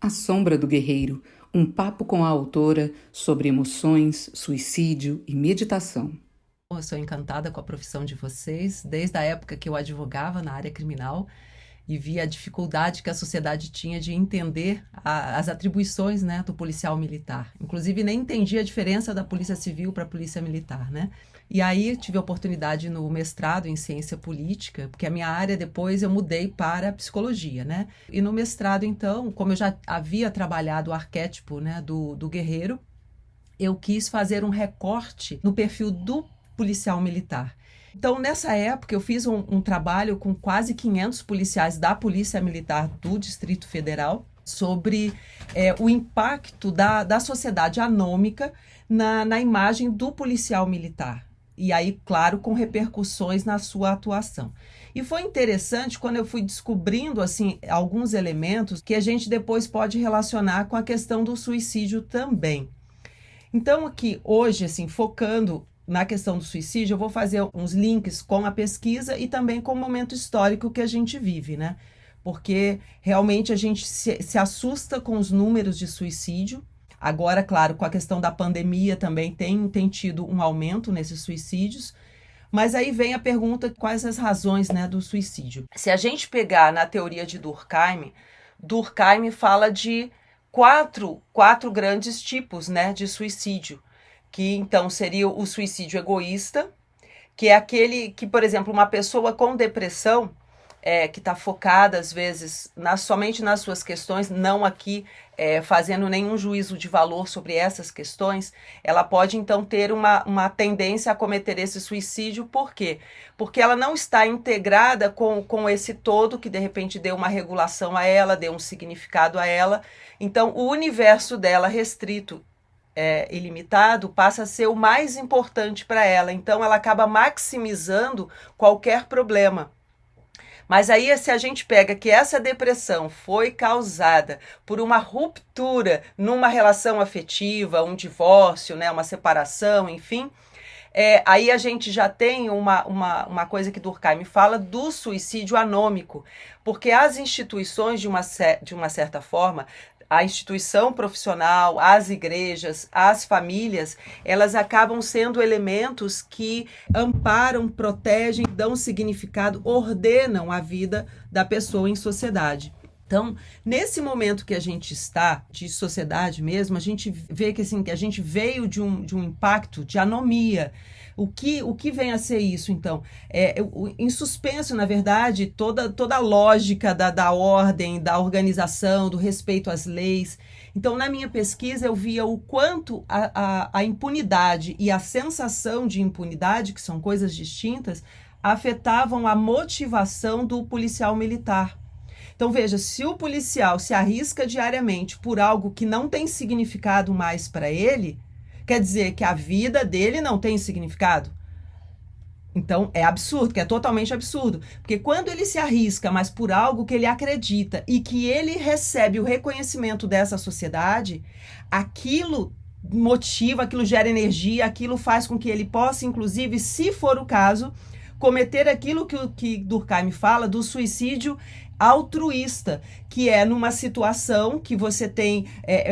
A Sombra do Guerreiro, um papo com a autora sobre emoções, suicídio e meditação. Eu sou encantada com a profissão de vocês, desde a época que eu advogava na área criminal e via a dificuldade que a sociedade tinha de entender as atribuições, né, do policial militar. Inclusive, nem entendia a diferença da polícia civil para a polícia militar, né? E aí tive a oportunidade no mestrado em ciência política, porque a minha área depois eu mudei para a psicologia, né? E no mestrado, então, como eu já havia trabalhado o arquétipo, né, do guerreiro, eu quis fazer um recorte no perfil do policial militar. Então, nessa época, eu fiz um trabalho com quase 500 policiais da Polícia Militar do Distrito Federal sobre o impacto da sociedade anômica na imagem do policial militar. E aí, claro, com repercussões na sua atuação. E foi interessante quando eu fui descobrindo assim, alguns elementos que a gente depois pode relacionar com a questão do suicídio também. Então, aqui, hoje, assim, focando na questão do suicídio, eu vou fazer uns links com a pesquisa e também com o momento histórico que a gente vive, né? Porque realmente a gente se assusta com os números de suicídio. Agora, claro, com a questão da pandemia também tem tido um aumento nesses suicídios. Mas aí vem a pergunta, quais as razões, né, do suicídio? Se a gente pegar na teoria de Durkheim fala de quatro grandes tipos, né, de suicídio, que então seria o suicídio egoísta, que é aquele que, por exemplo, uma pessoa com depressão, que está focada às vezes somente nas suas questões, não aqui fazendo nenhum juízo de valor sobre essas questões, ela pode então ter uma tendência a cometer esse suicídio. Por quê? Porque ela não está integrada com esse todo que de repente deu uma regulação a ela, deu um significado a ela. Então o universo dela restrito, ilimitado, passa a ser o mais importante para ela. Então ela acaba maximizando qualquer problema. Mas aí, se a gente pega que essa depressão foi causada por uma ruptura numa relação afetiva, um divórcio, né, uma separação, enfim, aí a gente já tem uma coisa que Durkheim fala do suicídio anômico, porque as instituições, de uma certa forma, a instituição profissional, as igrejas, as famílias, elas acabam sendo elementos que amparam, protegem, dão significado, ordenam a vida da pessoa em sociedade. Então, nesse momento que a gente está, de sociedade mesmo, a gente vê que, assim, que a gente veio de um impacto de anomia. O que vem a ser isso, então? Em suspenso, na verdade, toda a lógica da ordem, da organização, do respeito às leis. Então, na minha pesquisa, eu via o quanto a impunidade e a sensação de impunidade, que são coisas distintas, afetavam a motivação do policial militar. Então, veja, se o policial se arrisca diariamente por algo que não tem significado mais para ele, quer dizer que a vida dele não tem significado. Então, é absurdo, que é totalmente absurdo. Porque quando ele se arrisca, mas por algo que ele acredita e que ele recebe o reconhecimento dessa sociedade, aquilo motiva, aquilo gera energia, aquilo faz com que ele possa, inclusive, se for o caso, cometer aquilo que Durkheim fala do suicídio altruísta, que é numa situação que você tem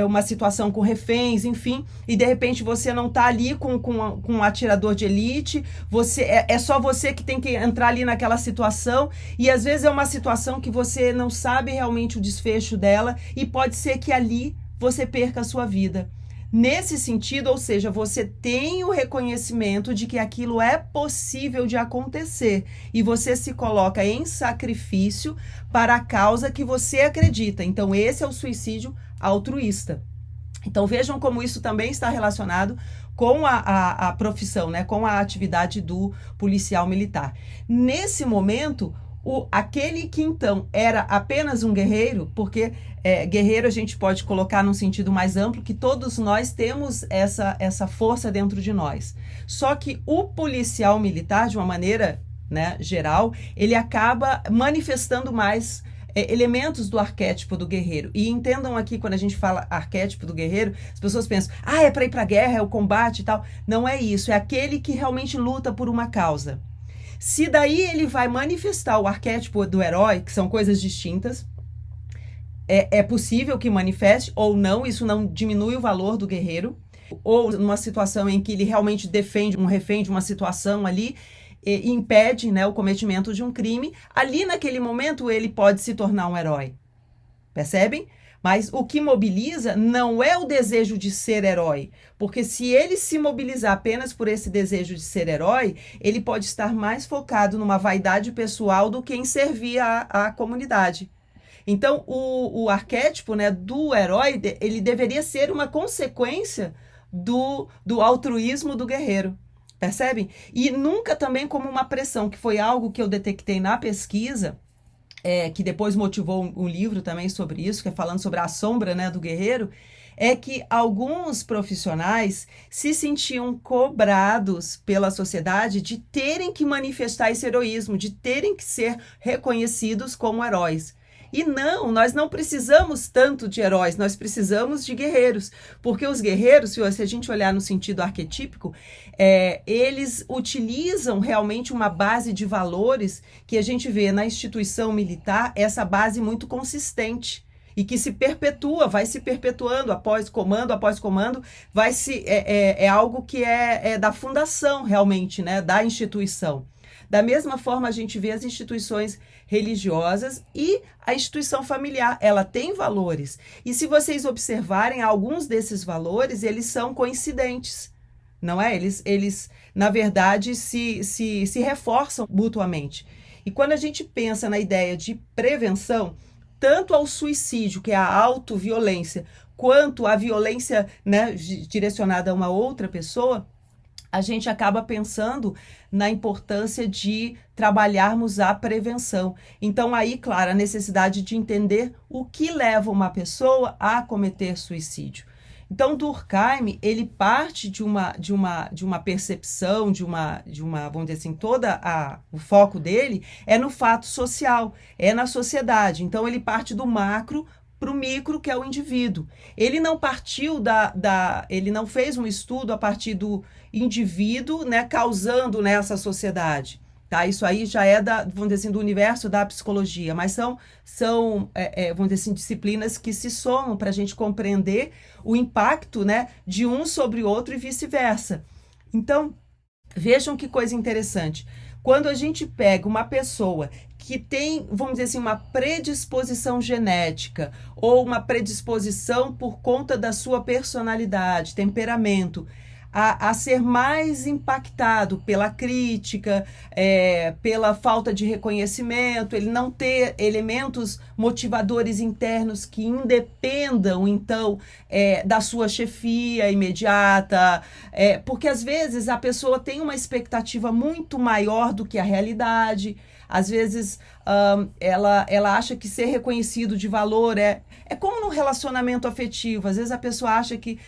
uma situação com reféns, enfim, e de repente você não está ali com um atirador de elite, é só você que tem que entrar ali naquela situação, e às vezes é uma situação que você não sabe realmente o desfecho dela, e pode ser que ali você perca a sua vida. Nesse sentido, ou seja, você tem o reconhecimento de que aquilo é possível de acontecer e você se coloca em sacrifício para a causa que você acredita. Então, esse é o suicídio altruísta. Então, vejam como isso também está relacionado com a profissão, né? Com a atividade do policial militar. Nesse momento, aquele que então era apenas um guerreiro, porque guerreiro a gente pode colocar num sentido mais amplo, que todos nós temos essa força dentro de nós. Só que o policial militar, de uma maneira, né, geral, ele acaba manifestando mais elementos do arquétipo do guerreiro. E entendam aqui, quando a gente fala arquétipo do guerreiro, as pessoas pensam, é para ir para a guerra, é o combate e tal. Não é isso, é aquele que realmente luta por uma causa. Se daí ele vai manifestar o arquétipo do herói, que são coisas distintas, é possível que manifeste ou não, isso não diminui o valor do guerreiro, ou numa situação em que ele realmente defende um refém de uma situação ali, e impede, né, o cometimento de um crime, ali naquele momento ele pode se tornar um herói. Percebem? Mas o que mobiliza não é o desejo de ser herói, porque se ele se mobilizar apenas por esse desejo de ser herói, ele pode estar mais focado numa vaidade pessoal do que em servir a comunidade. Então, o arquétipo, né, do herói, ele deveria ser uma consequência do altruísmo do guerreiro. Percebem? E nunca também como uma pressão, que foi algo que eu detectei na pesquisa, que depois motivou um livro também sobre isso, que é falando sobre a sombra, né, do guerreiro, é que alguns profissionais se sentiam cobrados pela sociedade de terem que manifestar esse heroísmo, de terem que ser reconhecidos como heróis. E não, nós não precisamos tanto de heróis, nós precisamos de guerreiros, porque os guerreiros, se a gente olhar no sentido arquetípico, eles utilizam realmente uma base de valores que a gente vê na instituição militar, essa base muito consistente e que se perpetua, vai se perpetuando após comando, é algo que é da fundação realmente, né, da instituição. Da mesma forma, a gente vê as instituições religiosas e a instituição familiar, ela tem valores. E se vocês observarem, alguns desses valores, eles são coincidentes, não é? Eles na verdade, se reforçam mutuamente. E quando a gente pensa na ideia de prevenção, tanto ao suicídio, que é a autoviolência, quanto à violência, né, direcionada a uma outra pessoa, a gente acaba pensando na importância de trabalharmos a prevenção. Então, aí, claro, a necessidade de entender o que leva uma pessoa a cometer suicídio. Então, Durkheim, ele parte de uma percepção, vamos dizer assim, o foco dele é no fato social, é na sociedade. Então, ele parte do macro para o micro, que é o indivíduo. Ele não partiu ele não fez um estudo a partir do indivíduo, né, causando nessa sociedade. Tá? Isso aí já é vamos dizer assim, do universo da psicologia, mas são vamos dizer assim, disciplinas que se somam para a gente compreender o impacto, né, de um sobre o outro e vice-versa. Então, vejam que coisa interessante. Quando a gente pega uma pessoa que tem, vamos dizer assim, uma predisposição genética ou uma predisposição por conta da sua personalidade, temperamento, a ser mais impactado pela crítica, pela falta de reconhecimento, ele não ter elementos motivadores internos que independam, então, da sua chefia imediata, porque às vezes a pessoa tem uma expectativa muito maior do que a realidade. Às vezes ela acha que ser reconhecido de valor é como no relacionamento afetivo. Às vezes a pessoa acha que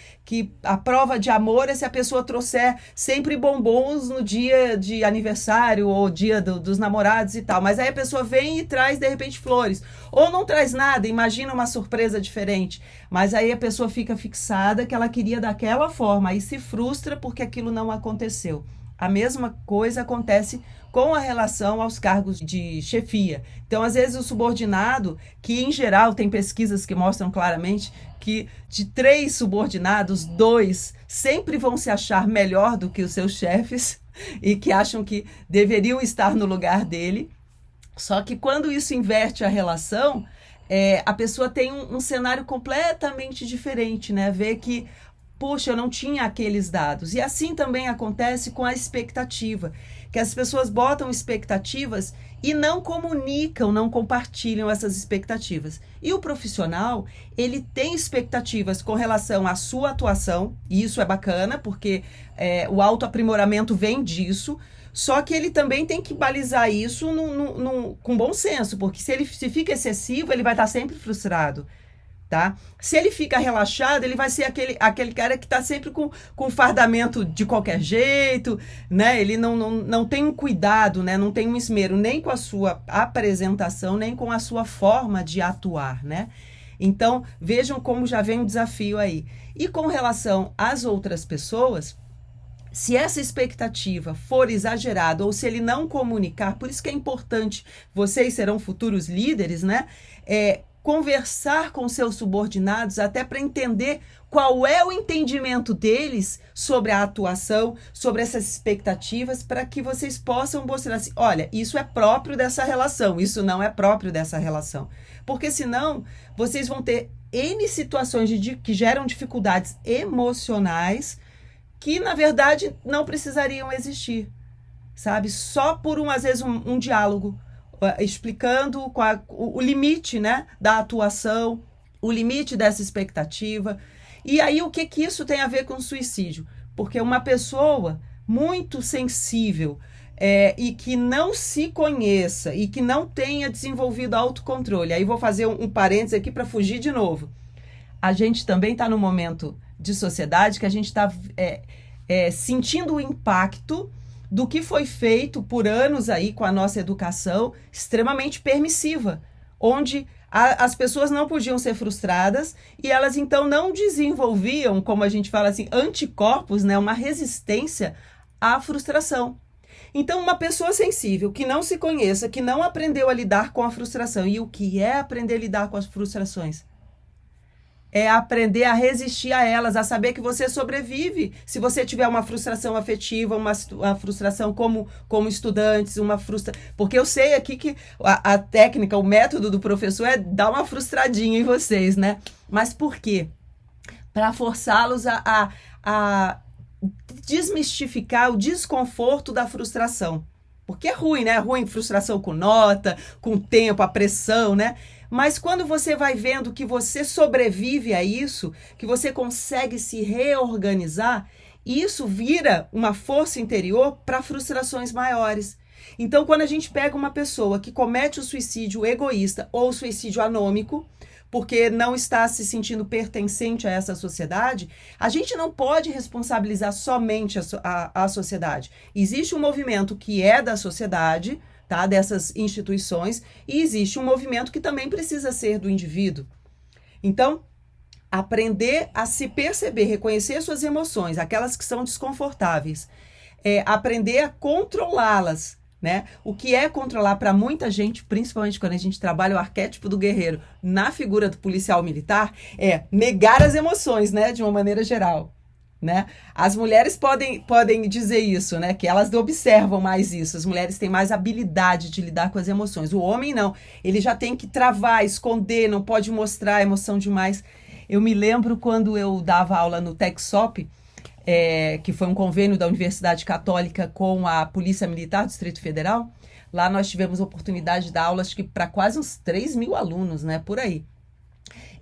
a prova de amor é se a pessoa trouxer sempre bombons no dia de aniversário ou dia dos namorados e tal. Mas aí a pessoa vem e traz, de repente, flores. Ou não traz nada, imagina uma surpresa diferente. Mas aí a pessoa fica fixada que ela queria daquela forma e se frustra porque aquilo não aconteceu. A mesma coisa acontece com a relação aos cargos de chefia. Então, às vezes, o subordinado, que em geral tem pesquisas que mostram claramente que de 3 subordinados, 2 sempre vão se achar melhor do que os seus chefes e que acham que deveriam estar no lugar dele. Só que quando isso inverte a relação, a pessoa tem um cenário completamente diferente, né? Vê que, puxa, eu não tinha aqueles dados. E assim também acontece com a expectativa, que as pessoas botam expectativas e não comunicam, não compartilham essas expectativas. E o profissional, ele tem expectativas com relação à sua atuação, e isso é bacana, porque o autoaprimoramento vem disso, só que ele também tem que balizar isso com bom senso, porque se fica excessivo, ele vai estar sempre frustrado. Tá? Se ele fica relaxado, ele vai ser aquele cara que está sempre com fardamento de qualquer jeito, né? Ele não tem um cuidado, né? Não tem um esmero nem com a sua apresentação, nem com a sua forma de atuar, né? Então, vejam como já vem um desafio aí. E com relação às outras pessoas, se essa expectativa for exagerada ou se ele não comunicar, por isso que é importante, vocês serão futuros líderes, né? conversar com seus subordinados até para entender qual é o entendimento deles sobre a atuação, sobre essas expectativas, para que vocês possam mostrar assim, olha, isso é próprio dessa relação, isso não é próprio dessa relação. Porque senão, vocês vão ter N situações que geram dificuldades emocionais que, na verdade, não precisariam existir, sabe? Só por, às vezes, um diálogo, explicando o limite, né, da atuação, o limite dessa expectativa. E aí, o que isso tem a ver com suicídio? Porque uma pessoa muito sensível e que não se conheça e que não tenha desenvolvido autocontrole, aí vou fazer um parênteses aqui para fugir de novo. A gente também está num momento de sociedade que a gente está sentindo o impacto do que foi feito por anos aí com a nossa educação extremamente permissiva, onde as pessoas não podiam ser frustradas e elas então não desenvolviam, como a gente fala assim, anticorpos, né, uma resistência à frustração. Então, uma pessoa sensível, que não se conheça, que não aprendeu a lidar com a frustração, e o que é aprender a lidar com as frustrações? É aprender a resistir a elas, a saber que você sobrevive. Se você tiver uma frustração afetiva, uma frustração como estudantes, porque eu sei aqui que a técnica, o método do professor é dar uma frustradinha em vocês, né? Mas por quê? Para forçá-los a desmistificar o desconforto da frustração. Porque é ruim, né? É ruim frustração com nota, com tempo, a pressão, né? Mas quando você vai vendo que você sobrevive a isso, que você consegue se reorganizar, isso vira uma força interior para frustrações maiores. Então, quando a gente pega uma pessoa que comete o suicídio egoísta ou o suicídio anômico, porque não está se sentindo pertencente a essa sociedade, a gente não pode responsabilizar somente a sociedade. Existe um movimento que é da sociedade, tá, dessas instituições, e existe um movimento que também precisa ser do indivíduo. Então, aprender a se perceber, reconhecer suas emoções, aquelas que são desconfortáveis, aprender a controlá-las, né? O que é controlar para muita gente, principalmente quando a gente trabalha o arquétipo do guerreiro na figura do policial militar, é negar as emoções, né? De uma maneira geral. Né? As mulheres podem dizer isso, né? Que elas observam mais isso. As mulheres têm mais habilidade de lidar com as emoções. O homem não. Ele já tem que travar, esconder, não pode mostrar a emoção demais. Eu me lembro quando eu dava aula no TechSop, que foi um convênio da Universidade Católica com a Polícia Militar do Distrito Federal. Lá nós tivemos a oportunidade de dar aulas para quase uns 3.000 alunos, né? Por aí.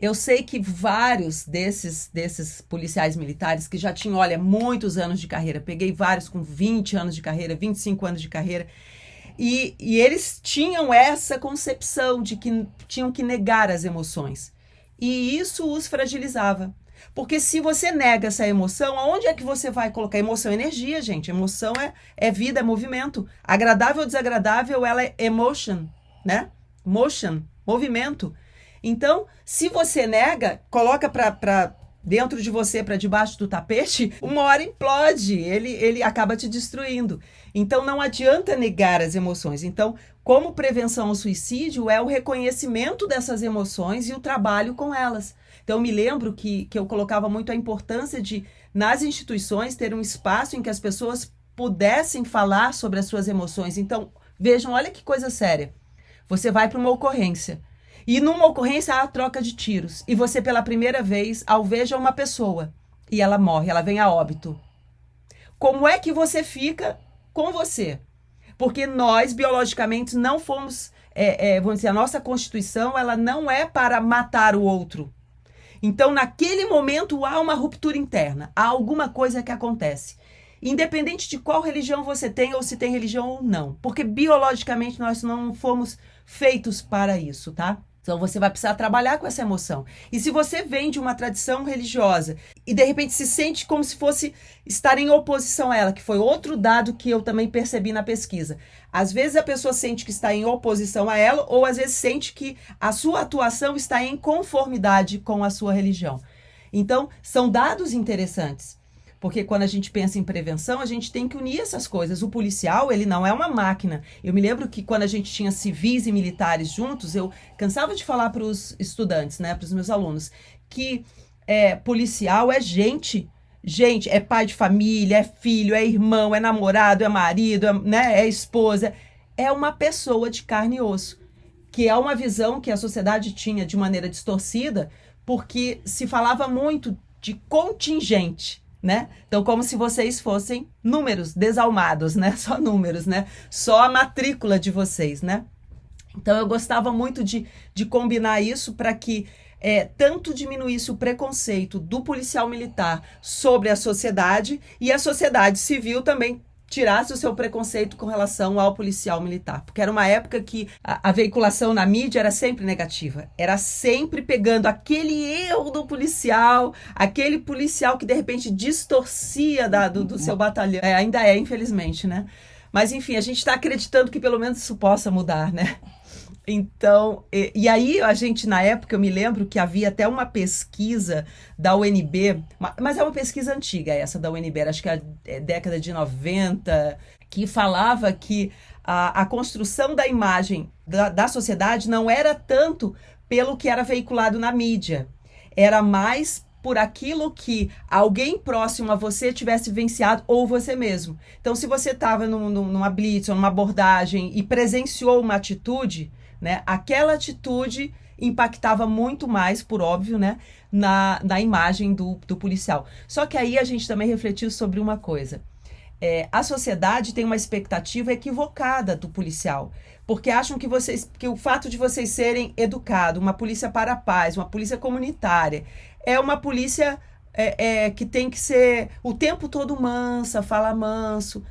Eu sei que vários desses policiais militares que já tinham, olha, muitos anos de carreira, peguei vários com 20 anos de carreira, 25 anos de carreira, e eles tinham essa concepção de que tinham que negar as emoções. E isso os fragilizava. Porque se você nega essa emoção, aonde é que você vai colocar? Emoção é energia, gente. Emoção é vida, é movimento. Agradável ou desagradável, ela é emotion, né? Motion, movimento. Então, se você nega, coloca para dentro de você, para debaixo do tapete, uma hora implode, ele acaba te destruindo. Então, não adianta negar as emoções. Então, como prevenção ao suicídio, é o reconhecimento dessas emoções e o trabalho com elas. Então, eu me lembro que eu colocava muito a importância de, nas instituições, ter um espaço em que as pessoas pudessem falar sobre as suas emoções. Então, vejam, olha que coisa séria. Você vai para uma ocorrência. E numa ocorrência há a troca de tiros. E você, pela primeira vez, alveja uma pessoa. E ela morre, ela vem a óbito. Como é que você fica com você? Porque nós, biologicamente, não fomos... vamos dizer, a nossa Constituição, ela não é para matar o outro. Então, naquele momento, há uma ruptura interna. Há alguma coisa que acontece. Independente de qual religião você tem, ou se tem religião ou não. Porque, biologicamente, nós não fomos feitos para isso, tá? Então, você vai precisar trabalhar com essa emoção. E se você vem de uma tradição religiosa e, de repente, se sente como se fosse estar em oposição a ela, que foi outro dado que eu também percebi na pesquisa. Às vezes, a pessoa sente que está em oposição a ela, ou às vezes sente que a sua atuação está em conformidade com a sua religião. Então, são dados interessantes. Porque quando a gente pensa em prevenção, a gente tem que unir essas coisas. O policial, ele não é uma máquina. Eu me lembro que quando a gente tinha civis e militares juntos, eu cansava de falar para os estudantes, né, para os meus alunos, que policial é gente. Gente, é pai de família, é filho, é irmão, é namorado, é marido, né, é esposa. É uma pessoa de carne e osso, que é uma visão que a sociedade tinha de maneira distorcida, porque se falava muito de contingente, né? Então, como se vocês fossem números desalmados, né? Só números, né? Só a matrícula de vocês, né? Então, eu gostava muito de combinar isso para que tanto diminuísse o preconceito do policial militar sobre a sociedade e a sociedade civil também tirasse o seu preconceito com relação ao policial militar. Porque era uma época que a veiculação na mídia era sempre negativa. Era sempre pegando aquele erro do policial, aquele policial que de repente distorcia do seu batalhão. Ainda infelizmente, né? Mas enfim, a gente está acreditando que pelo menos isso possa mudar, né? Então, e aí a gente, na época, eu me lembro que havia até uma pesquisa da UNB, mas é uma pesquisa antiga essa da UNB, acho que é década de 90, que falava que a construção da imagem da sociedade não era tanto pelo que era veiculado na mídia, era mais por aquilo que alguém próximo a você tivesse vivenciado ou você mesmo. Então, se você estava numa blitz ou numa abordagem e presenciou uma atitude, né, aquela atitude impactava muito mais, por óbvio, né, na imagem do policial. Só que aí a gente também refletiu sobre uma coisa. A sociedade tem uma expectativa equivocada do policial, porque acham que o fato de vocês serem educados, uma polícia para a paz, uma polícia comunitária, é uma polícia que tem que ser o tempo todo mansa, fala manso.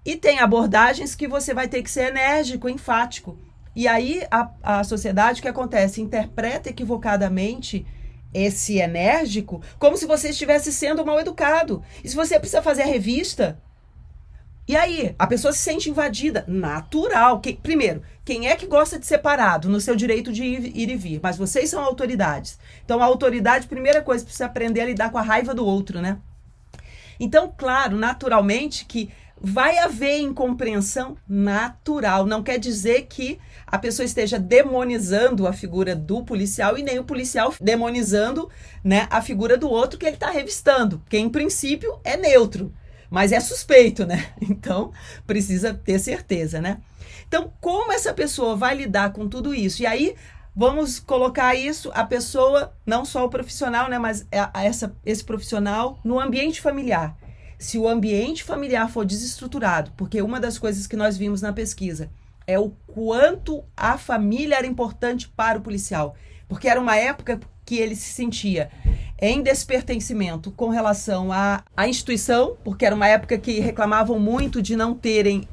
E tem abordagens que você vai ter que ser enérgico, enfático. E aí a sociedade, o que acontece? Interpreta equivocadamente esse enérgico como se você estivesse sendo mal educado. E se você precisa fazer a revista, e aí? A pessoa se sente invadida. Natural. Primeiro, quem é que gosta de ser parado no seu direito de ir e vir? Mas vocês são autoridades. Então, a autoridade, primeira coisa, precisa aprender a lidar com a raiva do outro, né? Então, claro, naturalmente que vai haver incompreensão natural. Não quer dizer que a pessoa esteja demonizando a figura do policial e nem o policial demonizando, né, a figura do outro que ele está revistando. Porque, em princípio, é neutro. Mas é suspeito, né? Então, precisa ter certeza, né? Então, como essa pessoa vai lidar com tudo isso? E aí, vamos colocar isso, a pessoa, não só o profissional, né? Mas esse profissional no ambiente familiar. Se o ambiente familiar for desestruturado, porque uma das coisas que nós vimos na pesquisa é o quanto a família era importante para o policial. Porque era uma época que ele se sentia em despertencimento com relação à instituição, porque era uma época que reclamavam muito de não terem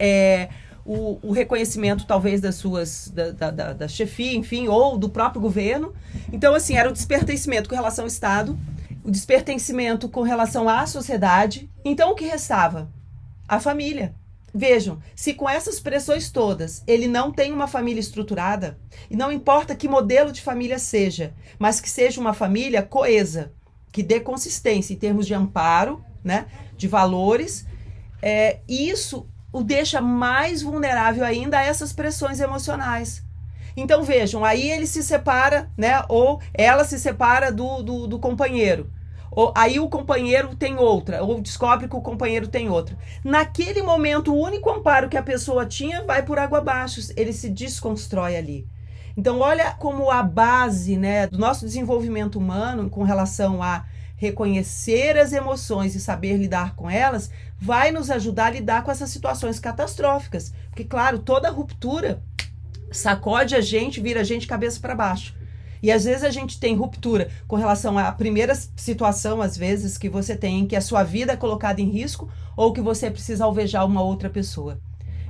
o reconhecimento, talvez, da chefia, enfim, ou do próprio governo. Então, assim, era o despertencimento com relação ao Estado, o despertencimento com relação à sociedade. Então, o que restava? A família. Vejam, se com essas pressões todas ele não tem uma família estruturada, e não importa que modelo de família seja, mas que seja uma família coesa, que dê consistência em termos de amparo, né, de valores, isso o deixa mais vulnerável ainda a essas pressões emocionais. Então vejam, aí ele se separa, né, ou ela se separa do companheiro. Ou, aí o companheiro tem outra, ou descobre que o companheiro tem outra. Naquele momento, o único amparo que a pessoa tinha vai por água abaixo, ele se desconstrói ali. Então, olha como a base, né, do nosso desenvolvimento humano com relação a reconhecer as emoções e saber lidar com elas, vai nos ajudar a lidar com essas situações catastróficas. Porque, claro, toda ruptura sacode a gente, vira a gente cabeça para baixo. E às vezes a gente tem ruptura com relação à primeira situação, às vezes, que você tem, em que a sua vida é colocada em risco ou que você precisa alvejar uma outra pessoa.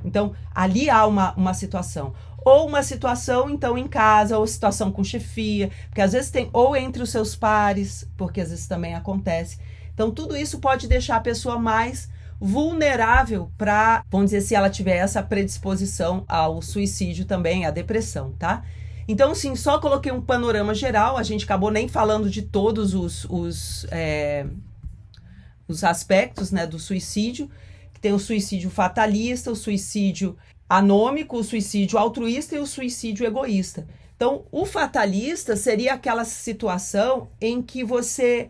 Então, ali há uma situação. Ou uma situação, então, em casa, ou situação com chefia, porque às vezes tem, ou entre os seus pares, porque às vezes também acontece. Então, tudo isso pode deixar a pessoa mais vulnerável para, vamos dizer, se ela tiver essa predisposição ao suicídio também, à depressão, tá? Então, sim, só coloquei um panorama geral, a gente acabou nem falando de todos os aspectos, né, do suicídio, que tem o suicídio fatalista, o suicídio anômico, o suicídio altruísta e o suicídio egoísta. Então, o fatalista seria aquela situação em que você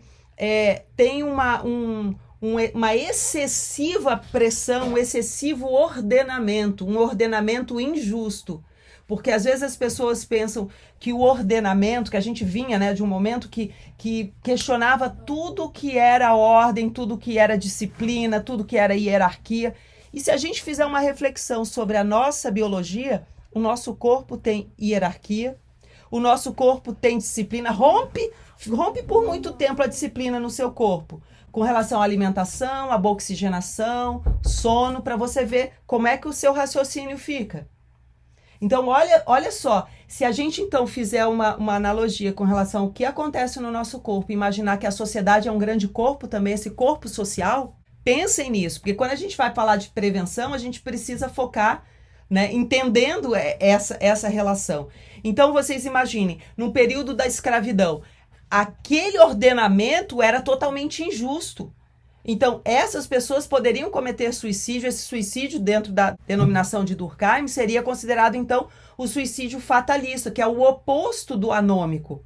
tem uma excessiva pressão, um excessivo ordenamento, um ordenamento injusto. Porque às vezes as pessoas pensam que o ordenamento, que a gente vinha, né, de um momento que questionava tudo que era ordem, tudo que era disciplina, tudo que era hierarquia. E se a gente fizer uma reflexão sobre a nossa biologia, o nosso corpo tem hierarquia, o nosso corpo tem disciplina, rompe por muito tempo a disciplina no seu corpo, com relação à alimentação, à boa oxigenação, sono, para você ver como é que o seu raciocínio fica. Então, olha só, se a gente então fizer uma analogia com relação ao que acontece no nosso corpo, imaginar que a sociedade é um grande corpo também, esse corpo social, pensem nisso, porque quando a gente vai falar de prevenção, a gente precisa focar, né, entendendo essa relação. Então, vocês imaginem, no período da escravidão, aquele ordenamento era totalmente injusto. Então, essas pessoas poderiam cometer suicídio. Esse suicídio, dentro da denominação de Durkheim, seria considerado, então, o suicídio fatalista, que é o oposto do anômico,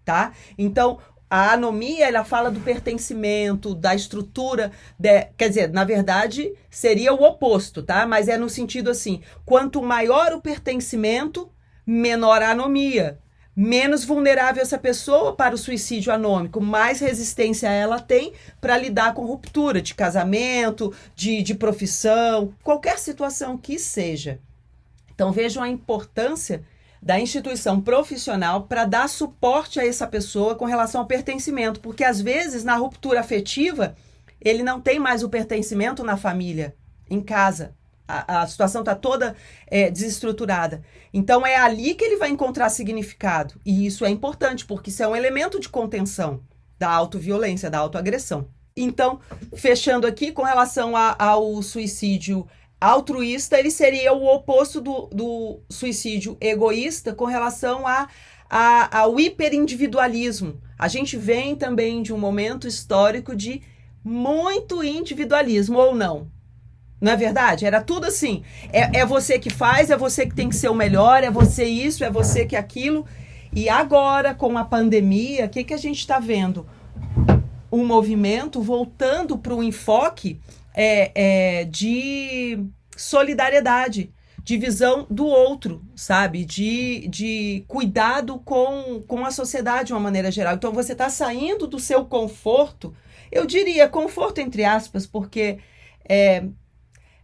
tá? Então, a anomia, ela fala do pertencimento, da estrutura, quer dizer, na verdade, seria o oposto, tá? Mas é no sentido assim, quanto maior o pertencimento, menor a anomia. Menos vulnerável essa pessoa para o suicídio anômico, mais resistência ela tem para lidar com ruptura de casamento, de profissão, qualquer situação que seja. Então vejam a importância da instituição profissional para dar suporte a essa pessoa com relação ao pertencimento, porque às vezes na ruptura afetiva ele não tem mais o pertencimento na família, em casa. A situação está toda desestruturada. Então, é ali que ele vai encontrar significado. E isso é importante, porque isso é um elemento de contenção da autoviolência, da autoagressão. Então, fechando aqui, com relação ao suicídio altruísta, ele seria o oposto do suicídio egoísta com relação ao hiperindividualismo. A gente vem também de um momento histórico de muito individualismo, ou não? Não é verdade? Era tudo assim. É você que faz, é você que tem que ser o melhor, é você isso, é você que aquilo. E agora, com a pandemia, o que a gente está vendo? Um movimento voltando para o enfoque de solidariedade, de visão do outro, sabe? De cuidado com a sociedade de uma maneira geral. Então, você está saindo do seu conforto, eu diria conforto entre aspas, porque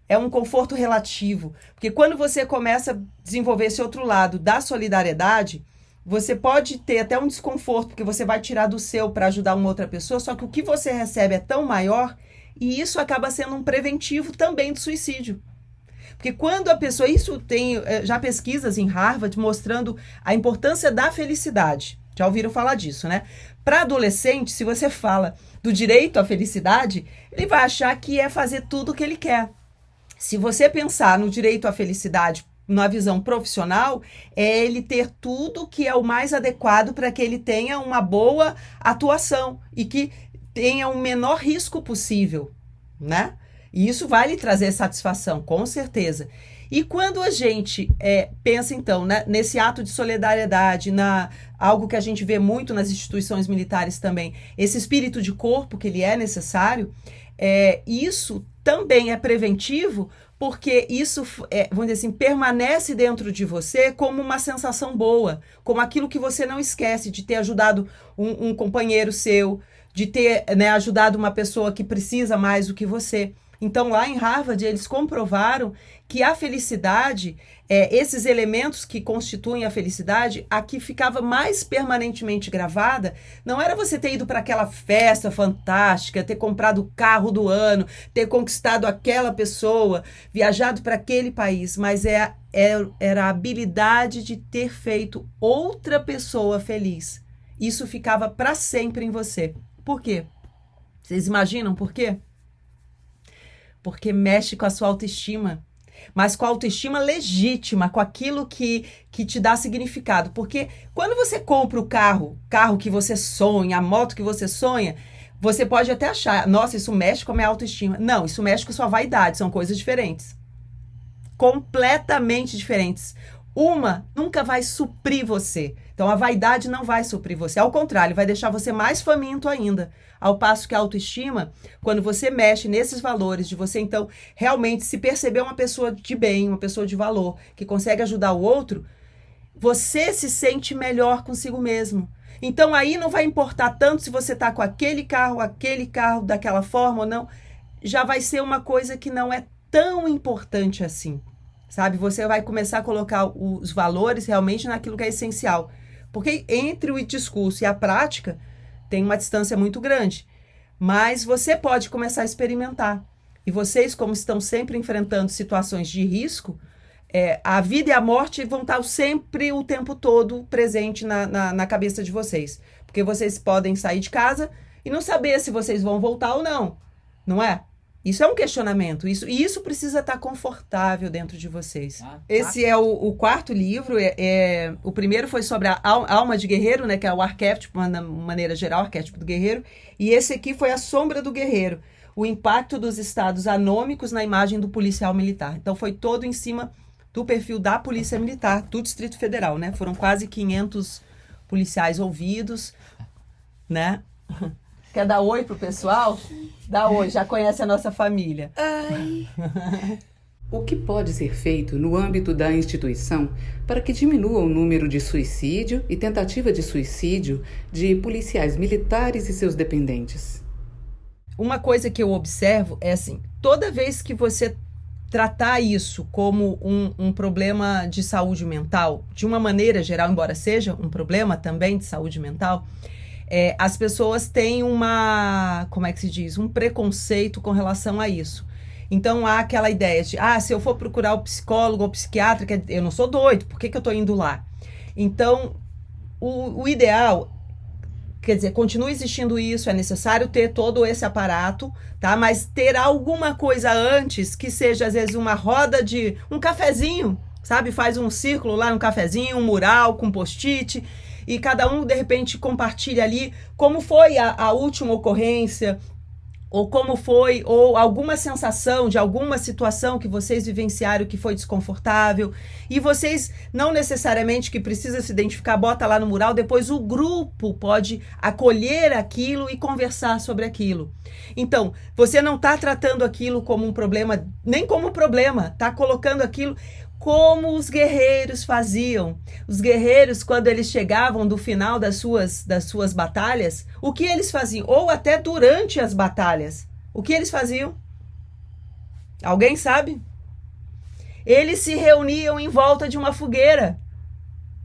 é um conforto relativo, porque quando você começa a desenvolver esse outro lado da solidariedade, você pode ter até um desconforto, porque você vai tirar do seu para ajudar uma outra pessoa, só que o que você recebe é tão maior, e isso acaba sendo um preventivo também do suicídio. Porque quando a pessoa, isso tem já pesquisas em Harvard mostrando a importância da felicidade, já ouviram falar disso, né? Para adolescente, se você fala do direito à felicidade, ele vai achar que é fazer tudo o que ele quer. Se você pensar no direito à felicidade na visão profissional, é ele ter tudo que é o mais adequado para que ele tenha uma boa atuação e que tenha o menor risco possível, né? E isso vai lhe trazer satisfação, com certeza. E quando a gente pensa, então, né, nesse ato de solidariedade, algo que a gente vê muito nas instituições militares também, esse espírito de corpo que ele é necessário, isso também é preventivo, porque isso, vamos dizer assim, permanece dentro de você como uma sensação boa, como aquilo que você não esquece, de ter ajudado um companheiro seu, de ter, né, ajudado uma pessoa que precisa mais do que você. Então, lá em Harvard, eles comprovaram que a felicidade, esses elementos que constituem a felicidade, a que ficava mais permanentemente gravada, não era você ter ido para aquela festa fantástica, ter comprado o carro do ano, ter conquistado aquela pessoa, viajado para aquele país, mas era a habilidade de ter feito outra pessoa feliz. Isso ficava para sempre em você. Por quê? Vocês imaginam por quê? Porque mexe com a sua autoestima, mas com a autoestima legítima, com aquilo que te dá significado. Porque quando você compra o carro que você sonha, a moto que você sonha, Você pode até achar, nossa, isso mexe com a minha autoestima. Não, isso mexe com a sua vaidade, são coisas diferentes. Completamente diferentes. Uma nunca vai suprir você. Então, a vaidade não vai suprir você. Ao contrário, vai deixar você mais faminto ainda. Ao passo que a autoestima, quando você mexe nesses valores, de você, então, realmente se perceber uma pessoa de bem, uma pessoa de valor, que consegue ajudar o outro, você se sente melhor consigo mesmo. Então, aí não vai importar tanto se você está com aquele carro daquela forma ou não. Já vai ser uma coisa que não é tão importante assim. Sabe? Você vai começar a colocar os valores realmente naquilo que é essencial. Porque entre o discurso e a prática tem uma distância muito grande. Mas você pode começar a experimentar. E vocês, como estão sempre enfrentando situações de risco, a vida e a morte vão estar sempre o tempo todo presente na cabeça de vocês. Porque vocês podem sair de casa e não saber se vocês vão voltar ou não. Não é? Isso é um questionamento, e isso precisa estar confortável dentro de vocês. Esse é o quarto livro, o primeiro foi sobre a alma de guerreiro, né, que é o arquétipo, de maneira geral, o arquétipo do guerreiro, e esse aqui foi a sombra do guerreiro, o impacto dos estados anômicos na imagem do policial militar. Então foi todo em cima do perfil da Polícia Militar, do Distrito Federal, né, foram quase 500 policiais ouvidos, né. Quer dar oi pro pessoal? Dá oi, já conhece a nossa família. Ai. O que pode ser feito no âmbito da instituição para que diminua o número de suicídio e tentativa de suicídio de policiais militares e seus dependentes? Uma coisa que eu observo é assim, toda vez que você tratar isso como um problema de saúde mental, de uma maneira geral, embora seja um problema também de saúde mental, as pessoas têm um preconceito com relação a isso. Então há aquela ideia de, se eu for procurar o psicólogo ou psiquiatra, eu não sou doido, por que eu estou indo lá? Então, o ideal, quer dizer, continua existindo isso, é necessário ter todo esse aparato, tá? Mas ter alguma coisa antes, que seja às vezes uma roda de um cafezinho, sabe? Faz um círculo lá, um cafezinho, um mural com post-it, e cada um, de repente, compartilha ali como foi a última ocorrência, ou como foi, ou alguma sensação de alguma situação que vocês vivenciaram que foi desconfortável, e vocês, não necessariamente que precisa se identificar, bota lá no mural, depois o grupo pode acolher aquilo e conversar sobre aquilo. Então, você não está tratando aquilo como um problema, nem como um problema, está colocando aquilo como os guerreiros faziam. Os guerreiros, quando eles chegavam do final das suas batalhas, o que eles faziam? Ou até durante as batalhas, o que eles faziam? Alguém sabe? Eles se reuniam em volta de uma fogueira.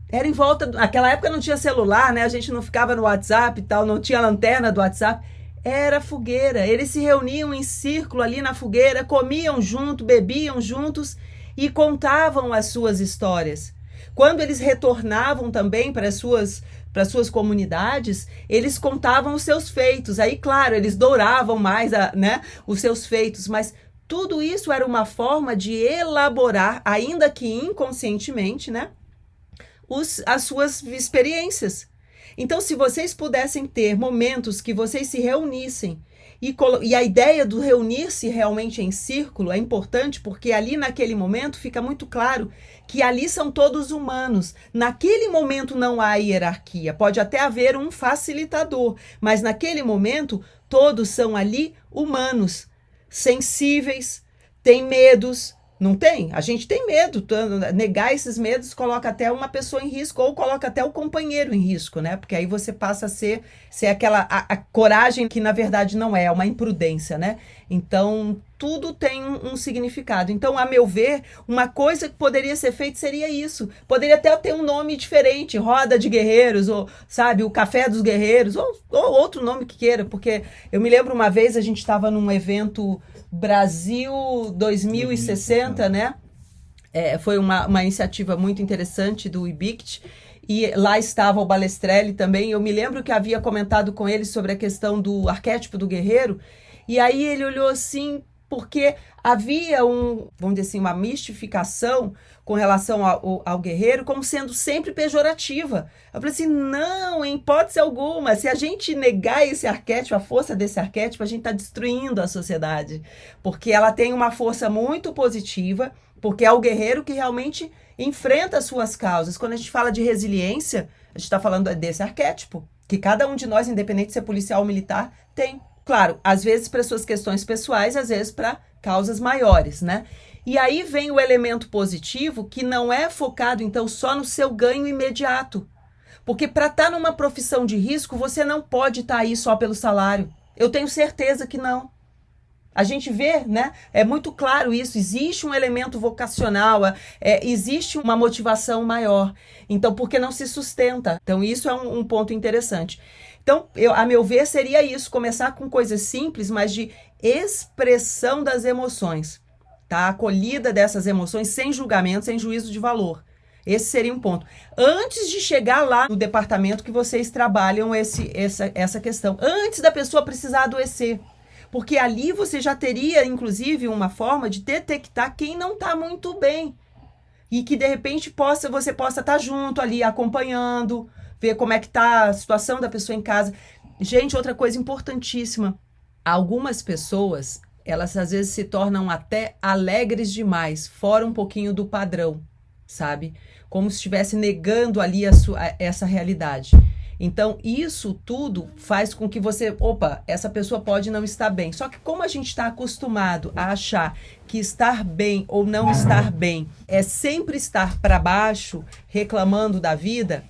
Era em volta, naquela época não tinha celular, né? A gente não ficava no WhatsApp e tal, não tinha lanterna do WhatsApp. Era fogueira. Eles se reuniam em círculo ali na fogueira, comiam junto, bebiam juntos e contavam as suas histórias. Quando eles retornavam também para as suas comunidades, eles contavam os seus feitos. Aí, claro, eles douravam mais os seus feitos, mas tudo isso era uma forma de elaborar, ainda que inconscientemente, né, as suas experiências. Então, se vocês pudessem ter momentos que vocês se reunissem, e a ideia do reunir-se realmente em círculo é importante, porque ali naquele momento fica muito claro que ali são todos humanos. Naquele momento não há hierarquia, pode até haver um facilitador, mas naquele momento todos são ali humanos, sensíveis, têm medos. Não tem? A gente tem medo. Negar esses medos coloca até uma pessoa em risco, ou coloca até o companheiro em risco, né? Porque aí você passa a ser aquela a coragem que na verdade não é uma imprudência, né? Então, tudo tem um significado. Então, a meu ver, uma coisa que poderia ser feita seria isso. Poderia até ter um nome diferente, Roda de Guerreiros, ou, sabe, o Café dos Guerreiros, ou outro nome que queira, porque eu me lembro uma vez a gente estava num evento Brasil 2060, né? Foi uma iniciativa muito interessante do IBICT, e lá estava o Balestrelli também. Eu me lembro que havia comentado com ele sobre a questão do arquétipo do guerreiro, e aí ele olhou assim porque havia vamos dizer assim, uma mistificação com relação ao guerreiro como sendo sempre pejorativa. Eu falei assim, não, em hipótese alguma, se a gente negar esse arquétipo, a força desse arquétipo, a gente está destruindo a sociedade, porque ela tem uma força muito positiva, porque é o guerreiro que realmente enfrenta as suas causas. Quando a gente fala de resiliência, a gente está falando desse arquétipo, que cada um de nós, independente de ser policial ou militar, tem. Claro, às vezes para suas questões pessoais, às vezes para causas maiores, né? E aí vem o elemento positivo, que não é focado, então, só no seu ganho imediato. Porque para estar numa profissão de risco, você não pode estar aí só pelo salário. Eu tenho certeza que não. A gente vê, né? É muito claro isso. Existe um elemento vocacional, existe uma motivação maior. Então, por que não se sustenta? Então, isso é um ponto interessante. Então, a meu ver, seria isso. Começar com coisas simples, mas de expressão das emoções. Tá? Acolhida dessas emoções, sem julgamento, sem juízo de valor. Esse seria um ponto. Antes de chegar lá no departamento que vocês trabalham essa questão. Antes da pessoa precisar adoecer. Porque ali você já teria, inclusive, uma forma de detectar quem não está muito bem. E que, de repente, você possa estar junto ali, acompanhando, ver como é que está a situação da pessoa em casa. Gente, outra coisa importantíssima. Algumas pessoas, elas às vezes se tornam até alegres demais, fora um pouquinho do padrão, sabe? Como se estivesse negando ali essa realidade. Então, isso tudo faz com que você, essa pessoa pode não estar bem. Só que como a gente está acostumado a achar que estar bem ou não estar bem é sempre estar para baixo, reclamando da vida,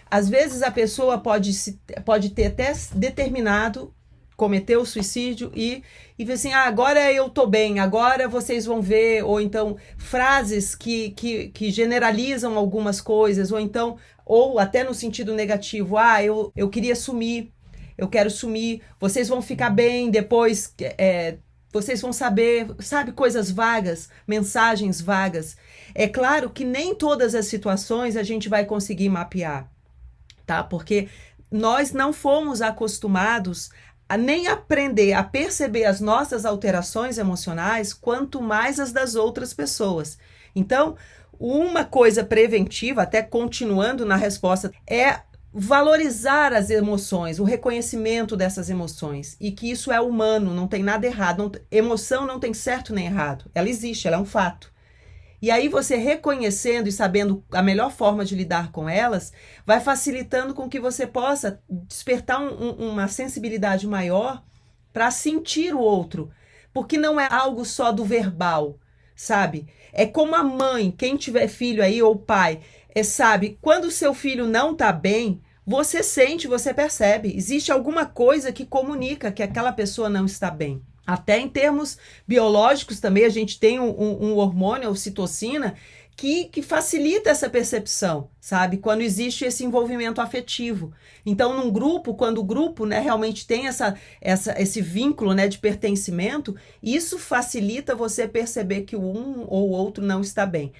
às vezes a pessoa pode ter até determinado, cometer o suicídio e ver assim, agora eu tô bem, agora vocês vão ver, ou então frases que generalizam algumas coisas, ou até no sentido negativo, eu queria sumir, eu quero sumir, vocês vão ficar bem, depois vocês vão saber, sabe, coisas vagas, mensagens vagas. É claro que nem todas as situações a gente vai conseguir mapear, tá? Porque nós não fomos acostumados a nem aprender a perceber as nossas alterações emocionais, quanto mais as das outras pessoas. Então, uma coisa preventiva, até continuando na resposta, é valorizar as emoções, o reconhecimento dessas emoções, e que isso é humano, não tem nada errado. Emoção não tem certo nem errado, ela existe, ela é um fato. E aí você reconhecendo e sabendo a melhor forma de lidar com elas, vai facilitando com que você possa despertar uma sensibilidade maior para sentir o outro. Porque não é algo só do verbal, sabe? É como a mãe, quem tiver filho aí ou pai, sabe, quando o seu filho não está bem, você sente, você percebe. Existe alguma coisa que comunica que aquela pessoa não está bem. Até em termos biológicos também, a gente tem um hormônio, a ocitocina, que facilita essa percepção, sabe? Quando existe esse envolvimento afetivo. Então, num grupo, quando o grupo, né, realmente tem esse vínculo, né, de pertencimento, isso facilita você perceber que um ou o outro não está bem.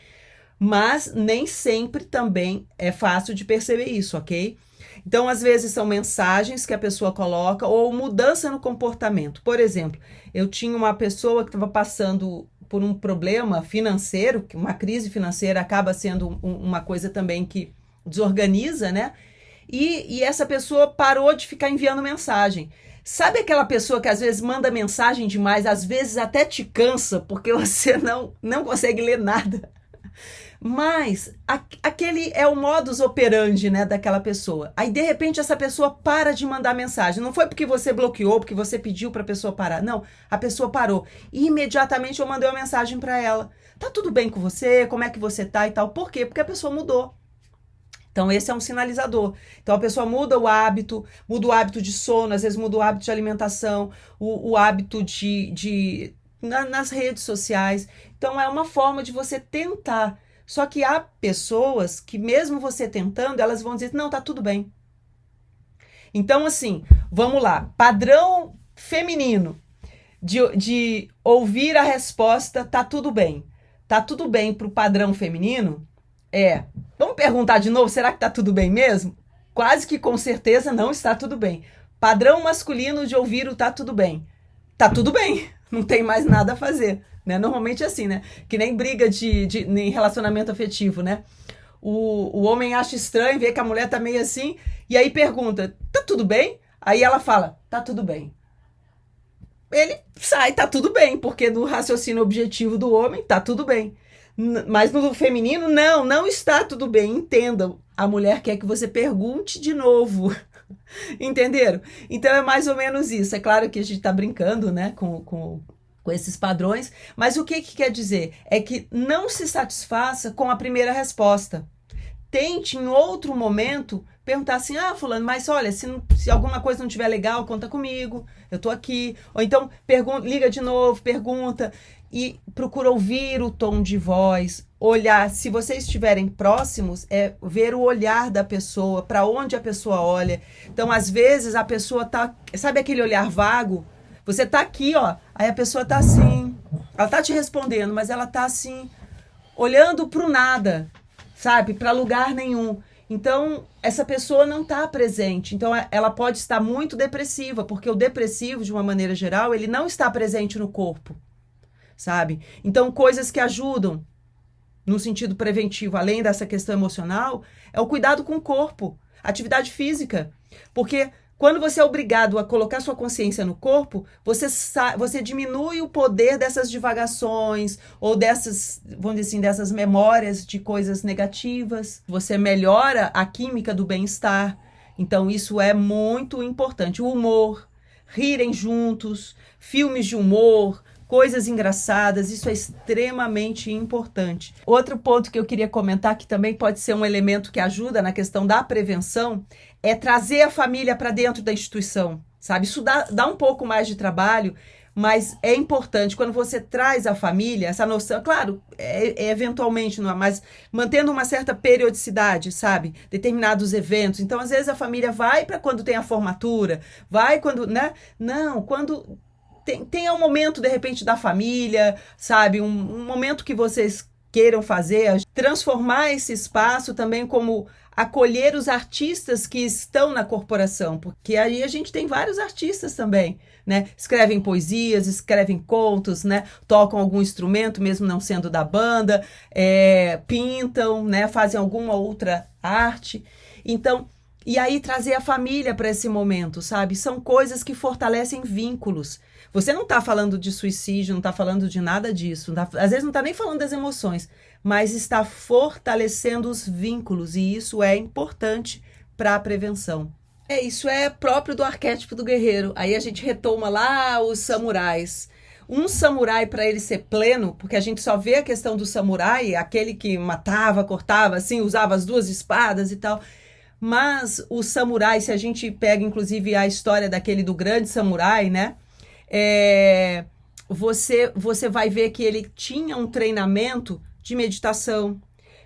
Mas nem sempre também é fácil de perceber isso, ok? Então, às vezes, são mensagens que a pessoa coloca ou mudança no comportamento. Por exemplo, eu tinha uma pessoa que estava passando por um problema financeiro, que uma crise financeira acaba sendo uma coisa também que desorganiza, né? E essa pessoa parou de ficar enviando mensagem. Sabe aquela pessoa que às vezes manda mensagem demais, às vezes até te cansa, porque você não consegue ler nada? Mas aquele é o modus operandi, né, daquela pessoa. Aí, de repente, essa pessoa para de mandar mensagem. Não foi porque você bloqueou, porque você pediu para a pessoa parar. Não, a pessoa parou. E imediatamente eu mandei uma mensagem para ela. Tá tudo bem com você? Como é que você tá e tal? Por quê? Porque a pessoa mudou. Então, esse é um sinalizador. Então, a pessoa muda o hábito de sono, às vezes muda o hábito de alimentação, o hábito nas redes sociais. Então, é uma forma de você tentar. Só que há pessoas que, mesmo você tentando, elas vão dizer, não, tá tudo bem. Então, assim, vamos lá. Padrão feminino de ouvir a resposta, tá tudo bem. Tá tudo bem pro padrão feminino? Vamos perguntar de novo, será que tá tudo bem mesmo? Quase que com certeza não está tudo bem. Padrão masculino de ouvir o tá tudo bem. Tá tudo bem. não tem mais nada a fazer, né? Normalmente é assim, né? Que nem briga em relacionamento afetivo, né? O homem acha estranho, vê que a mulher tá meio assim, e aí pergunta, tá tudo bem? Aí ela fala, tá tudo bem. Ele sai, tá tudo bem, porque no raciocínio objetivo do homem, tá tudo bem. Mas no feminino, não está tudo bem. Entendam, a mulher quer que você pergunte de novo. Entenderam? Então é mais ou menos isso. É claro que a gente está brincando, né, com esses padrões, mas o que quer dizer? É que não se satisfaça com a primeira resposta. Tente em outro momento perguntar assim, fulano, mas olha, se alguma coisa não estiver legal, conta comigo, eu tô aqui. Ou então liga de novo, pergunta e procura ouvir o tom de voz, olhar. Se vocês estiverem próximos, ver o olhar da pessoa, para onde a pessoa olha. Então, às vezes, a pessoa tá, sabe aquele olhar vago? Você tá aqui, ó, aí a pessoa tá assim, ela tá te respondendo, mas ela tá assim, olhando pro nada, sabe? Para lugar nenhum. Então, essa pessoa não está presente. Então, ela pode estar muito depressiva, porque o depressivo, de uma maneira geral, ele não está presente no corpo, sabe? Então, coisas que ajudam no sentido preventivo, além dessa questão emocional, é o cuidado com o corpo, atividade física. Porque quando você é obrigado a colocar sua consciência no corpo, você diminui o poder dessas divagações ou dessas, vamos dizer assim, dessas memórias de coisas negativas. Você melhora a química do bem-estar. Então, isso é muito importante. O humor, rirem juntos, filmes de humor, coisas engraçadas, isso é extremamente importante. Outro ponto que eu queria comentar, que também pode ser um elemento que ajuda na questão da prevenção, é trazer a família para dentro da instituição, sabe? Isso dá um pouco mais de trabalho, mas é importante. Quando você traz a família, essa noção, claro, eventualmente, não é, mas mantendo uma certa periodicidade, sabe? Determinados eventos. Então, às vezes, a família vai para quando tem a formatura, vai quando, né? Não, quando tenha um momento, de repente, da família, sabe? Um momento que vocês queiram fazer, transformar esse espaço também como acolher os artistas que estão na corporação, porque aí a gente tem vários artistas também, né? Escrevem poesias, escrevem contos, né? Tocam algum instrumento, mesmo não sendo da banda, pintam, né? Fazem alguma outra arte. Então, e aí trazer a família para esse momento, sabe? São coisas que fortalecem vínculos. Você não está falando de suicídio, não está falando de nada disso, às vezes não está nem falando das emoções, mas está fortalecendo os vínculos, e isso é importante para a prevenção. Isso é próprio do arquétipo do guerreiro. Aí a gente retoma lá os samurais. Um samurai, para ele ser pleno, porque a gente só vê a questão do samurai, aquele que matava, cortava, assim, usava as duas espadas e tal. Mas o samurai, se a gente pega inclusive a história daquele do grande samurai, né? Você vai ver que ele tinha um treinamento de meditação,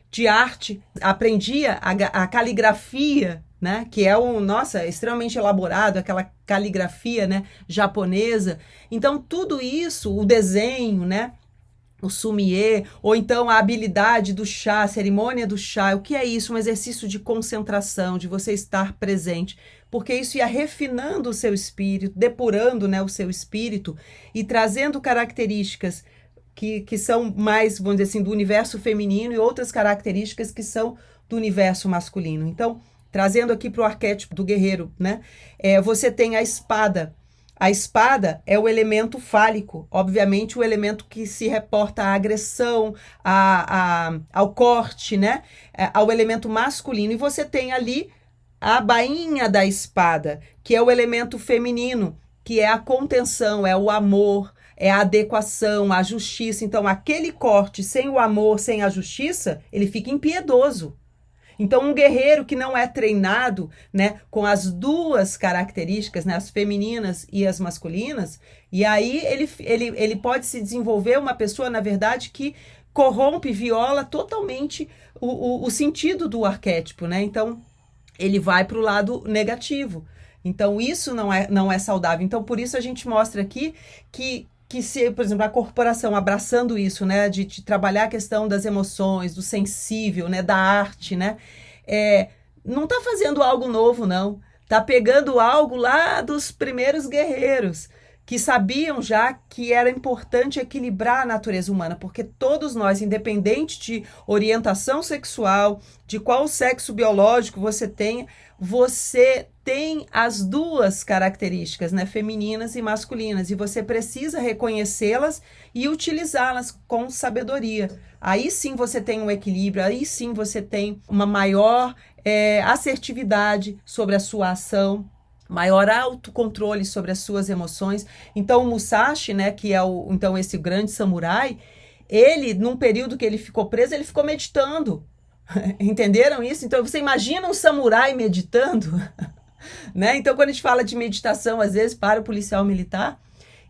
de arte, aprendia a caligrafia, né? Que é extremamente elaborado, aquela caligrafia, né, japonesa. Então, tudo isso, o desenho, né? O sumiê, ou então a habilidade do chá, a cerimônia do chá. O que é isso? Um exercício de concentração, de você estar presente, porque isso ia refinando o seu espírito, depurando, né, o seu espírito e trazendo características que são mais, vamos dizer assim, do universo feminino e outras características que são do universo masculino. Então, trazendo aqui para o arquétipo do guerreiro, né, você tem a espada. A espada é o elemento fálico, obviamente o elemento que se reporta à agressão, ao corte, né? Ao elemento masculino. E você tem ali a bainha da espada, que é o elemento feminino, que é a contenção, é o amor, é a adequação, a justiça. Então, aquele corte sem o amor, sem a justiça, ele fica impiedoso. Então, um guerreiro que não é treinado, né, com as duas características, né, as femininas e as masculinas, e aí ele pode se desenvolver uma pessoa, na verdade, que corrompe, viola totalmente o sentido do arquétipo, né? Então, ele vai para o lado negativo. Então, isso não é saudável. Então, por isso a gente mostra aqui que se, por exemplo, a corporação abraçando isso, né, de trabalhar a questão das emoções, do sensível, né, da arte, né, não está fazendo algo novo, não. Está pegando algo lá dos primeiros guerreiros, que sabiam já que era importante equilibrar a natureza humana, porque todos nós, independente de orientação sexual, de qual sexo biológico você tenha, você tem as duas características, né, femininas e masculinas, e você precisa reconhecê-las e utilizá-las com sabedoria. Aí sim você tem um equilíbrio, aí sim você tem uma maior assertividade sobre a sua ação, maior autocontrole sobre as suas emoções. Então o Musashi, né, que é então esse grande samurai, ele, num período que ele ficou preso, ele ficou meditando. Entenderam isso? Então você imagina um samurai meditando, né? Então quando a gente fala de meditação, às vezes, para o policial militar,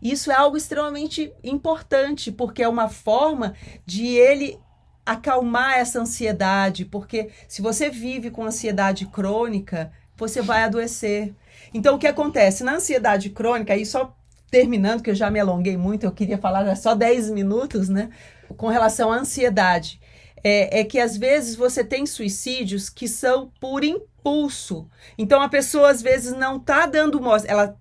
isso é algo extremamente importante, porque é uma forma de ele acalmar essa ansiedade, porque se você vive com ansiedade crônica, você vai adoecer. Então, o que acontece? Na ansiedade crônica, aí só terminando, que eu já me alonguei muito, eu queria falar só 10 minutos, né? Com relação à ansiedade, é que às vezes você tem suicídios que são por impulso. Então, a pessoa às vezes não está dando mostra,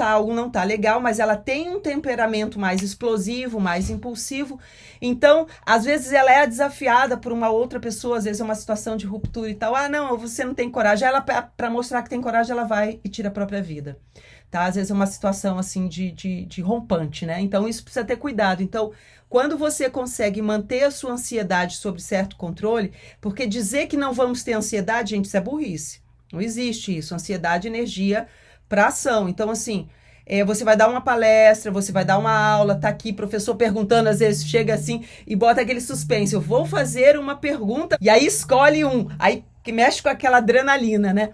algo não tá legal, mas ela tem um temperamento mais explosivo, mais impulsivo. Então, às vezes ela é desafiada por uma outra pessoa, às vezes é uma situação de ruptura e tal. Ah, não, você não tem coragem. Ela, para mostrar que tem coragem, ela vai e tira a própria vida. Tá? Às vezes é uma situação assim de rompante, né? Então, isso precisa ter cuidado. Então, quando você consegue manter a sua ansiedade sob certo controle, porque dizer que não vamos ter ansiedade, gente, isso é burrice. Não existe isso. Ansiedade é energia para ação. Então, assim, você vai dar uma palestra, você vai dar uma aula, tá aqui, professor perguntando, às vezes chega assim e bota aquele suspense. Eu vou fazer uma pergunta, e aí escolhe aí que mexe com aquela adrenalina, né?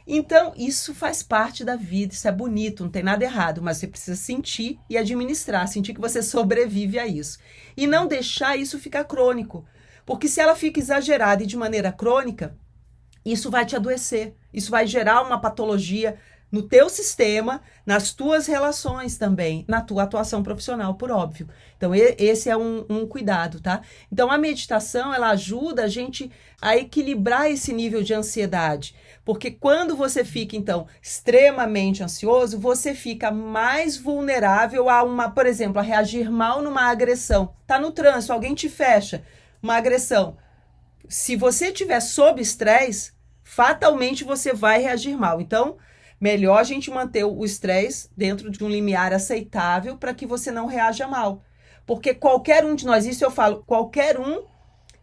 Então, isso faz parte da vida, isso é bonito, não tem nada errado, mas você precisa sentir e administrar, sentir que você sobrevive a isso. E não deixar isso ficar crônico, porque se ela fica exagerada e de maneira crônica, isso vai te adoecer, isso vai gerar uma patologia no teu sistema, nas tuas relações também, na tua atuação profissional, por óbvio. Então, esse é um cuidado, tá? Então, a meditação, ela ajuda a gente a equilibrar esse nível de ansiedade, porque quando você fica, então, extremamente ansioso, você fica mais vulnerável por exemplo, a reagir mal numa agressão. Tá no trânsito, alguém te fecha, uma agressão. Se você estiver sob estresse, fatalmente você vai reagir mal. Então, melhor a gente manter o estresse dentro de um limiar aceitável para que você não reaja mal. Porque qualquer um de nós, isso eu falo, qualquer um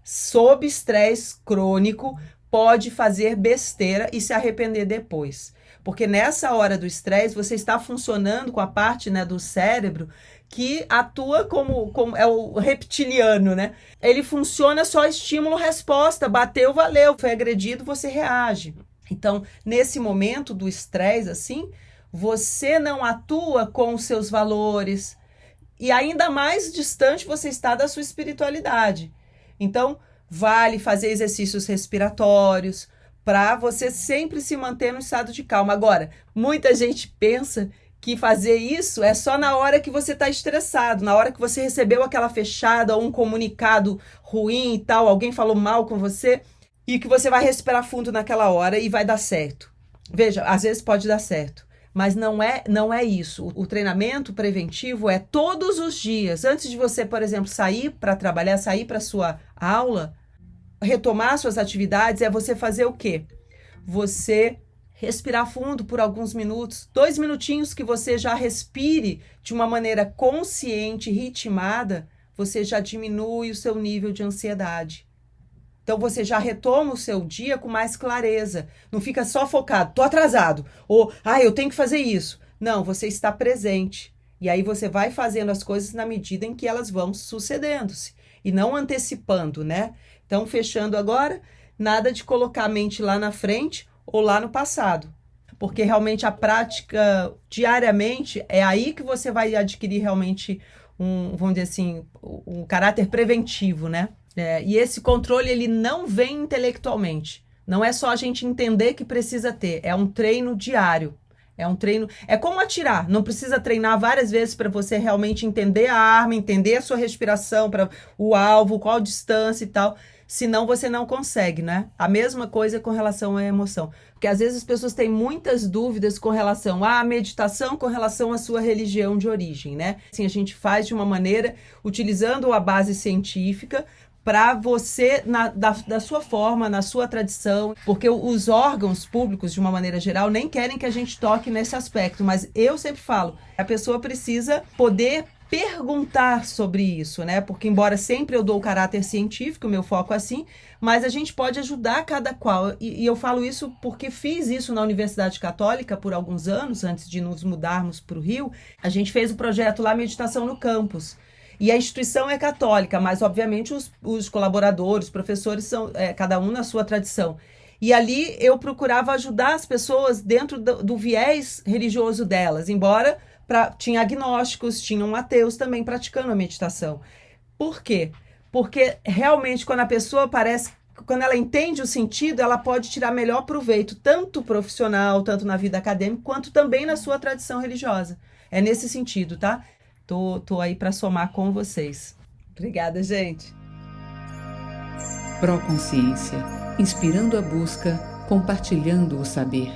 sob estresse crônico pode fazer besteira e se arrepender depois. Porque nessa hora do estresse, você está funcionando com a parte, né, do cérebro que atua como é o reptiliano, né? Ele funciona só estímulo-resposta, bateu, valeu, foi agredido, você reage. Então, nesse momento do estresse, assim, você não atua com os seus valores e ainda mais distante você está da sua espiritualidade. Então, vale fazer exercícios respiratórios para você sempre se manter no estado de calma. Agora, muita gente pensa que fazer isso é só na hora que você está estressado, na hora que você recebeu aquela fechada ou um comunicado ruim e tal, alguém falou mal com você, e que você vai respirar fundo naquela hora e vai dar certo. Veja, às vezes pode dar certo, mas não é isso. O treinamento preventivo é todos os dias. Antes de você, por exemplo, sair para trabalhar, sair para sua aula, retomar suas atividades, é você fazer o quê? Você respirar fundo por alguns minutos, 2 minutinhos que você já respire de uma maneira consciente, ritmada, você já diminui o seu nível de ansiedade. Então, você já retoma o seu dia com mais clareza. Não fica só focado, tô atrasado, ou, eu tenho que fazer isso. Não, você está presente. E aí você vai fazendo as coisas na medida em que elas vão sucedendo-se. E não antecipando, né? Então, fechando agora, nada de colocar a mente lá na frente ou lá no passado. Porque realmente a prática diariamente é aí que você vai adquirir realmente vamos dizer assim, um caráter preventivo, né? E esse controle, ele não vem intelectualmente. Não é só a gente entender que precisa ter. É um treino diário. É um treino... É como atirar. Não precisa treinar várias vezes para você realmente entender a arma, entender a sua respiração, para o alvo, qual distância e tal. senão você não consegue, né? A mesma coisa com relação à emoção. Porque às vezes as pessoas têm muitas dúvidas com relação à meditação, com relação à sua religião de origem, né? Assim, a gente faz de uma maneira, utilizando a base científica, para você, da sua forma, na sua tradição, porque os órgãos públicos, de uma maneira geral, nem querem que a gente toque nesse aspecto, mas eu sempre falo, a pessoa precisa poder perguntar sobre isso, né? Porque embora sempre eu dou o caráter científico, o meu foco é assim, mas a gente pode ajudar cada qual, e eu falo isso porque fiz isso na Universidade Católica por alguns anos, antes de nos mudarmos para o Rio, a gente fez o projeto lá, Meditação no Campus. E a instituição é católica, mas obviamente os colaboradores, os professores são cada um na sua tradição. E ali eu procurava ajudar as pessoas dentro do viés religioso delas, embora tinha agnósticos, tinham ateus também praticando a meditação. Por quê? Porque realmente quando a pessoa quando ela entende o sentido, ela pode tirar melhor proveito, tanto profissional, tanto na vida acadêmica, quanto também na sua tradição religiosa. É nesse sentido, tá? Tô aí para somar com vocês. Obrigada, gente. Proconsciência, inspirando a busca, compartilhando o saber.